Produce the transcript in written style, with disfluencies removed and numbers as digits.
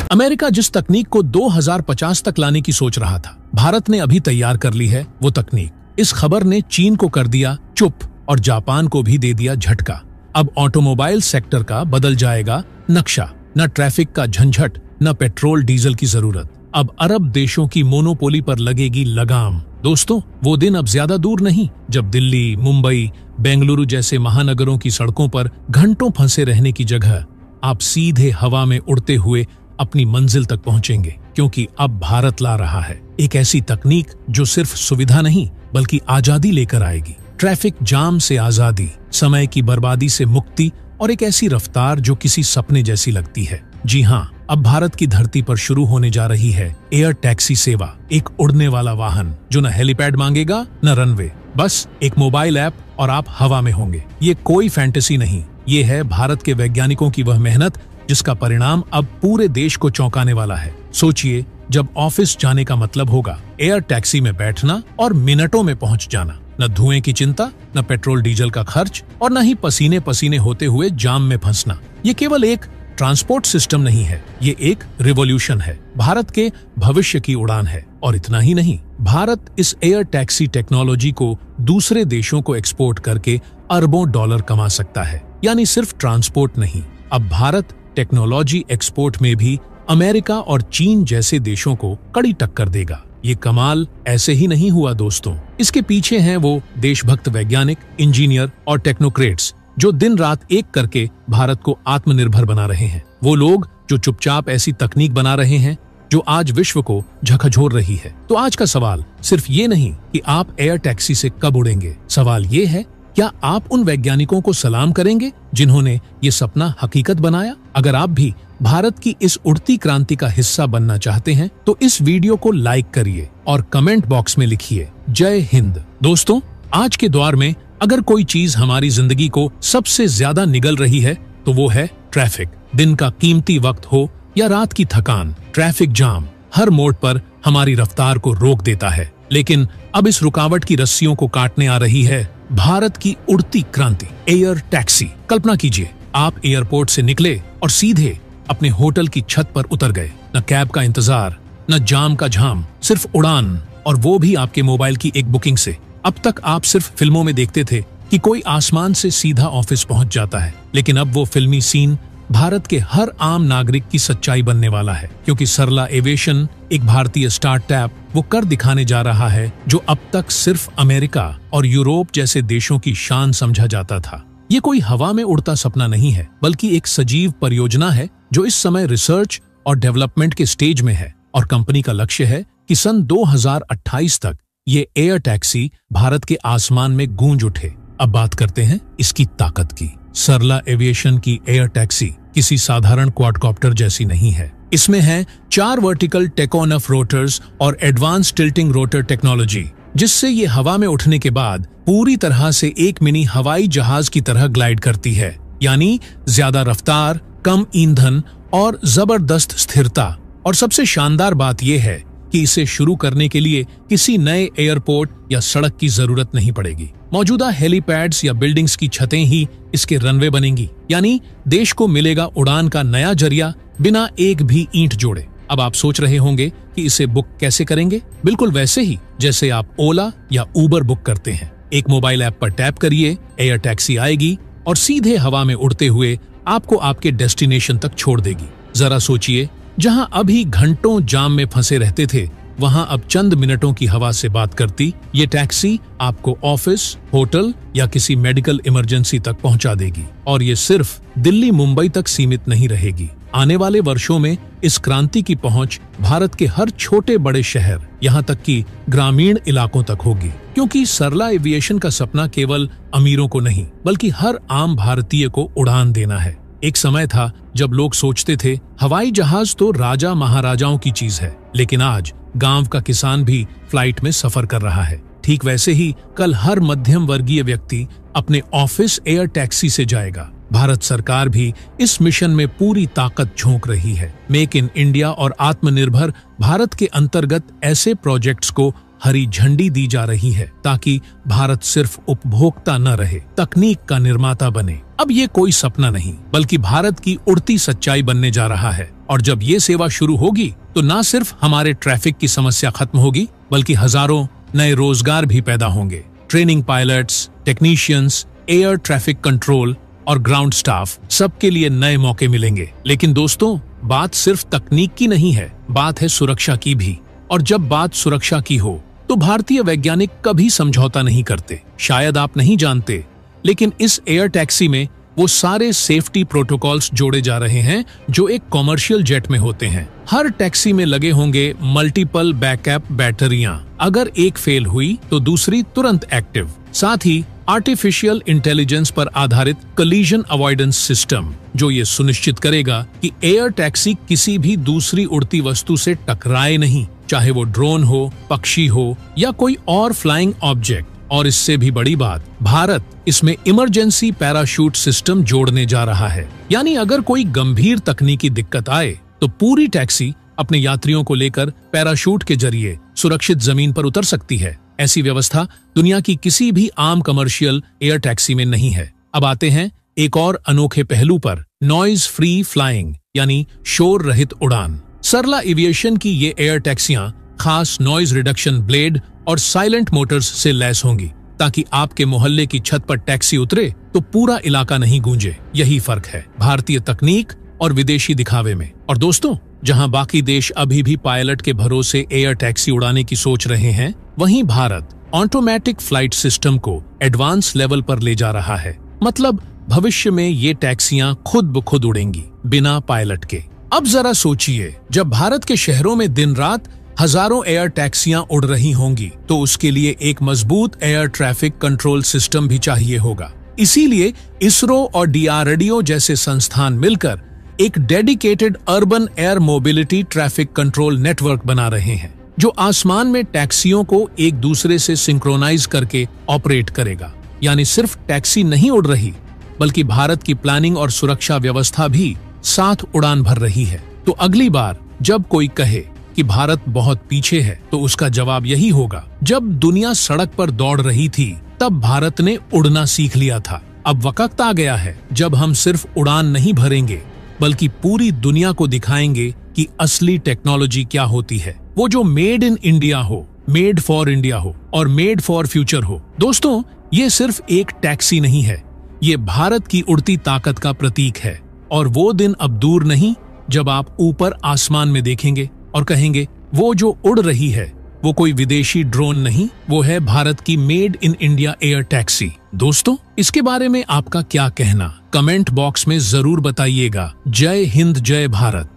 America जिस तकनीक को 2050 तक लाने की सोच रहा था, भारत ने अभी तैयार कर ली है वो तकनीक। इस खबर ने चीन को कर दिया चुप और जापान को भी दे दिया झटका। अब ऑटोमोबाइल सेक्टर का बदल जाएगा नक्शा। न ट्रैफिक का झंझट, न पेट्रोल डीजल की जरूरत। अब अरब देशों की मोनोपोली पर लगेगी लगाम। दोस्तों, वो दिन अब ज्यादा दूर नहीं जब दिल्ली, मुंबई, बेंगलुरु जैसे महानगरों की सड़कों पर घंटों फंसे रहने की जगह आप सीधे हवा में उड़ते हुए अपनी मंजिल तक पहुंचेंगे, क्योंकि अब भारत ला रहा है एक ऐसी तकनीक जो सिर्फ सुविधा नहीं बल्कि आजादी लेकर आएगी। ट्रैफिक जाम से आजादी, समय की बर्बादी से मुक्ति और एक ऐसी रफ्तार जो किसी सपने जैसी लगती है। जी हाँ, अब भारत की धरती पर शुरू होने जा रही है एयर टैक्सी सेवा। एक उड़ने वाला वाहन जो न हेलीपैड मांगेगा न रनवे, बस एक मोबाइल ऐप और आप हवा में होंगे। ये कोई फैंटेसी नहीं, ये है भारत के वैज्ञानिकों की वह मेहनत जिसका परिणाम अब पूरे देश को चौंकाने वाला है। सोचिए, जब ऑफिस जाने का मतलब होगा एयर टैक्सी में बैठना और मिनटों में पहुंच जाना। न धुएं की चिंता, न पेट्रोल डीजल का खर्च और न ही पसीने पसीने होते हुए जाम में फंसना। ये केवल एक ट्रांसपोर्ट सिस्टम नहीं है, ये एक रिवॉल्यूशन है, भारत के भविष्य की उड़ान है। और इतना ही नहीं, भारत इस एयर टैक्सी टेक्नोलॉजी को दूसरे देशों को एक्सपोर्ट करके अरबों डॉलर कमा सकता है। यानी सिर्फ ट्रांसपोर्ट नहीं, अब भारत टेक्नोलॉजी एक्सपोर्ट में भी अमेरिका और चीन जैसे देशों को कड़ी टक्कर देगा। ये कमाल ऐसे ही नहीं हुआ दोस्तों, इसके पीछे हैं वो देशभक्त वैज्ञानिक, इंजीनियर और टेक्नोक्रेट्स जो दिन रात एक करके भारत को आत्मनिर्भर बना रहे हैं। वो लोग जो चुपचाप ऐसी तकनीक बना रहे हैं जो आज विश्व को झकझोर रही है। तो आज का सवाल सिर्फ ये नहीं कि आप एयर टैक्सी से कब उड़ेंगे, सवाल ये है, क्या आप उन वैज्ञानिकों को सलाम करेंगे जिन्होंने ये सपना हकीकत बनाया? अगर आप भी भारत की इस उड़ती क्रांति का हिस्सा बनना चाहते हैं तो इस वीडियो को लाइक करिए और कमेंट बॉक्स में लिखिए जय हिंद। दोस्तों, आज के दौर में अगर कोई चीज हमारी जिंदगी को सबसे ज्यादा निगल रही है तो वो है ट्रैफिक। दिन का कीमती वक्त हो या रात की थकान, ट्रैफिक जाम हर मोड़ पर हमारी रफ्तार को रोक देता है। लेकिन अब इस रुकावट की रस्सियों को काटने आ रही है भारत की उड़ती क्रांति, एयर टैक्सी। कल्पना कीजिए, आप एयरपोर्ट से निकले और सीधे अपने होटल की छत पर उतर गए। न कैब का इंतजार, न जाम का झाम, सिर्फ उड़ान, और वो भी आपके मोबाइल की एक बुकिंग से। अब तक आप सिर्फ फिल्मों में देखते थे कि कोई आसमान से सीधा ऑफिस पहुंच जाता है, लेकिन अब वो फिल्मी सीन भारत के हर आम नागरिक की सच्चाई बनने वाला है, क्योंकि सरला एविएशन, एक भारतीय स्टार्टअप, वो कर दिखाने जा रहा है जो अब तक सिर्फ अमेरिका और यूरोप जैसे देशों की शान समझा जाता था। ये कोई हवा में उड़ता सपना नहीं है, बल्कि एक सजीव परियोजना है जो इस समय रिसर्च और डेवलपमेंट के स्टेज में है। और कंपनी का लक्ष्य है कि सन 2028 तक ये एयर टैक्सी भारत के आसमान में गूंज उठे। अब बात करते हैं इसकी ताकत की। सरला एविएशन की एयर टैक्सी किसी साधारण क्वाडकॉप्टर जैसी नहीं है। इसमें है 4 वर्टिकल टेकोनफ रोटर्स और एडवांस टिल्टिंग रोटर टेक्नोलॉजी, जिससे ये हवा में उठने के बाद पूरी तरह से एक मिनी हवाई जहाज की तरह ग्लाइड करती है। यानी ज्यादा रफ्तार, कम ईंधन और जबरदस्त स्थिरता। और सबसे शानदार बात यह है कि इसे शुरू करने के लिए किसी नए एयरपोर्ट या सड़क की जरूरत नहीं पड़ेगी। मौजूदा हेलीपैड्स या बिल्डिंग्स की छतें ही इसके रनवे बनेंगी। यानी देश को मिलेगा उड़ान का नया जरिया बिना एक भी ईंट जोड़े। अब आप सोच रहे होंगे कि इसे बुक कैसे करेंगे? बिल्कुल वैसे ही जैसे आप ओला या उबर बुक करते हैं। एक मोबाइल ऐप पर टैप करिए, एयर टैक्सी आएगी और सीधे हवा में उड़ते हुए आपको आपके डेस्टिनेशन तक छोड़ देगी। जरा सोचिए, जहां अभी घंटों जाम में फंसे रहते थे, वहां अब चंद मिनटों की हवा से बात करती ये टैक्सी आपको ऑफिस, होटल या किसी मेडिकल इमरजेंसी तक पहुंचा देगी। और ये सिर्फ दिल्ली, मुंबई तक सीमित नहीं रहेगी। आने वाले वर्षों में इस क्रांति की पहुंच भारत के हर छोटे बड़े शहर, यहाँ तक कि ग्रामीण इलाकों तक होगी। क्योंकि सरला एविएशन का सपना केवल अमीरों को नहीं, बल्कि हर आम भारतीय को उड़ान देना है। एक समय था जब लोग सोचते थे हवाई जहाज तो राजा महाराजाओं की चीज है, लेकिन आज गांव का किसान भी फ्लाइट में सफर कर रहा है। ठीक वैसे ही कल हर मध्यम वर्गीय व्यक्ति अपने ऑफिस एयर टैक्सी से जाएगा। भारत सरकार भी इस मिशन में पूरी ताकत झोंक रही है। मेक इन इंडिया और आत्मनिर्भर भारत के अंतर्गत ऐसे प्रोजेक्ट्स को हरी झंडी दी जा रही है ताकि भारत सिर्फ उपभोक्ता न रहे, तकनीक का निर्माता बने। अब ये कोई सपना नहीं बल्कि भारत की उड़ती सच्चाई बनने जा रहा है। और जब ये सेवा शुरू होगी तो न सिर्फ हमारे ट्रैफिक की समस्या खत्म होगी बल्कि हजारों नए रोजगार भी पैदा होंगे। Training pilots, technicians, air traffic control और ग्राउंड स्टाफ, सबके लिए नए मौके मिलेंगे। लेकिन दोस्तों, बात सिर्फ तकनीक की नहीं है, बात है सुरक्षा की भी। और जब बात सुरक्षा की हो तो भारतीय वैज्ञानिक कभी समझौता नहीं करते। शायद आप नहीं जानते, लेकिन इस एयर टैक्सी में वो सारे सेफ्टी प्रोटोकॉल्स जोड़े जा रहे हैं जो एक कॉमर्शियल जेट में होते हैं। हर टैक्सी में लगे होंगे मल्टीपल बैकअप बैटरियां। अगर एक फेल हुई तो दूसरी तुरंत एक्टिव। साथ ही आर्टिफिशियल इंटेलिजेंस पर आधारित कोलिजन अवॉइडेंस सिस्टम, जो ये सुनिश्चित करेगा कि एयर टैक्सी किसी भी दूसरी उड़ती वस्तु से टकराए नहीं, चाहे वो ड्रोन हो, पक्षी हो या कोई और फ्लाइंग ऑब्जेक्ट। और इससे भी बड़ी बात, भारत इसमें इमरजेंसी पैराशूट सिस्टम जोड़ने जा रहा है। यानी अगर कोई गंभीर तकनीकी दिक्कत आए तो पूरी टैक्सी अपने यात्रियों को लेकर पैराशूट के जरिए सुरक्षित जमीन पर उतर सकती है। ऐसी व्यवस्था दुनिया की किसी भी आम कमर्शियल एयर टैक्सी में नहीं है। अब आते हैं एक और अनोखे पहलू पर, नॉइज फ्री फ्लाइंग यानी शोर रहित उड़ान। सरला एविएशन की ये एयर टैक्सियां खास नॉइज रिडक्शन ब्लेड और साइलेंट मोटर्स से लैस होंगी ताकि आपके मोहल्ले की छत पर टैक्सी उतरे तो पूरा इलाका नहीं गूंजे। यही फर्क है भारतीय तकनीक और विदेशी दिखावे में। और दोस्तों, जहां बाकी देश अभी भी पायलट के भरोसे एयर टैक्सी उड़ाने की सोच रहे हैं, वहीं भारत ऑटोमेटिक फ्लाइट सिस्टम को एडवांस लेवल पर ले जा रहा है। मतलब भविष्य में ये टैक्सियां खुद ब खुद उड़ेंगी बिना पायलट के। अब जरा सोचिए, जब भारत के शहरों में दिन रात हजारों एयर टैक्सियां उड़ रही होंगी तो उसके लिए एक मजबूत एयर ट्रैफिक कंट्रोल सिस्टम भी चाहिए होगा। इसीलिए इसरो और डीआरडीओ जैसे संस्थान मिलकर एक dedicated urban air mobility traffic control network बना रहे हैं, जो आसमान में टैक्सियों को एक दूसरे से सिंक्रोनाइज करके ऑपरेट करेगा। यानी सिर्फ टैक्सी नहीं उड़ रही बल्कि भारत की प्लानिंग और सुरक्षा व्यवस्था भी साथ उड़ान भर रही है। तो अगली बार जब कोई कहे कि भारत बहुत पीछे है तो उसका जवाब यही होगा, जब दुनिया सड़क पर दौड़ रही थी तब भारत ने उड़ना सीख लिया था। अब वक्त आ गया है जब हम सिर्फ उड़ान नहीं भरेंगे बल्कि पूरी दुनिया को दिखाएंगे कि असली टेक्नोलॉजी क्या होती है। वो जो मेड इन इंडिया हो, मेड फॉर इंडिया हो और मेड फॉर फ्यूचर हो। दोस्तों, ये सिर्फ एक टैक्सी नहीं है, ये भारत की उड़ती ताकत का प्रतीक है। और वो दिन अब दूर नहीं जब आप ऊपर आसमान में देखेंगे और कहेंगे, वो जो उड़ रही है वो कोई विदेशी ड्रोन नहीं, वो है भारत की made in India air taxi. दोस्तों, इसके बारे में आपका क्या कहना? कमेंट बॉक्स में जरूर बताइएगा। जय हिंद, जय भारत।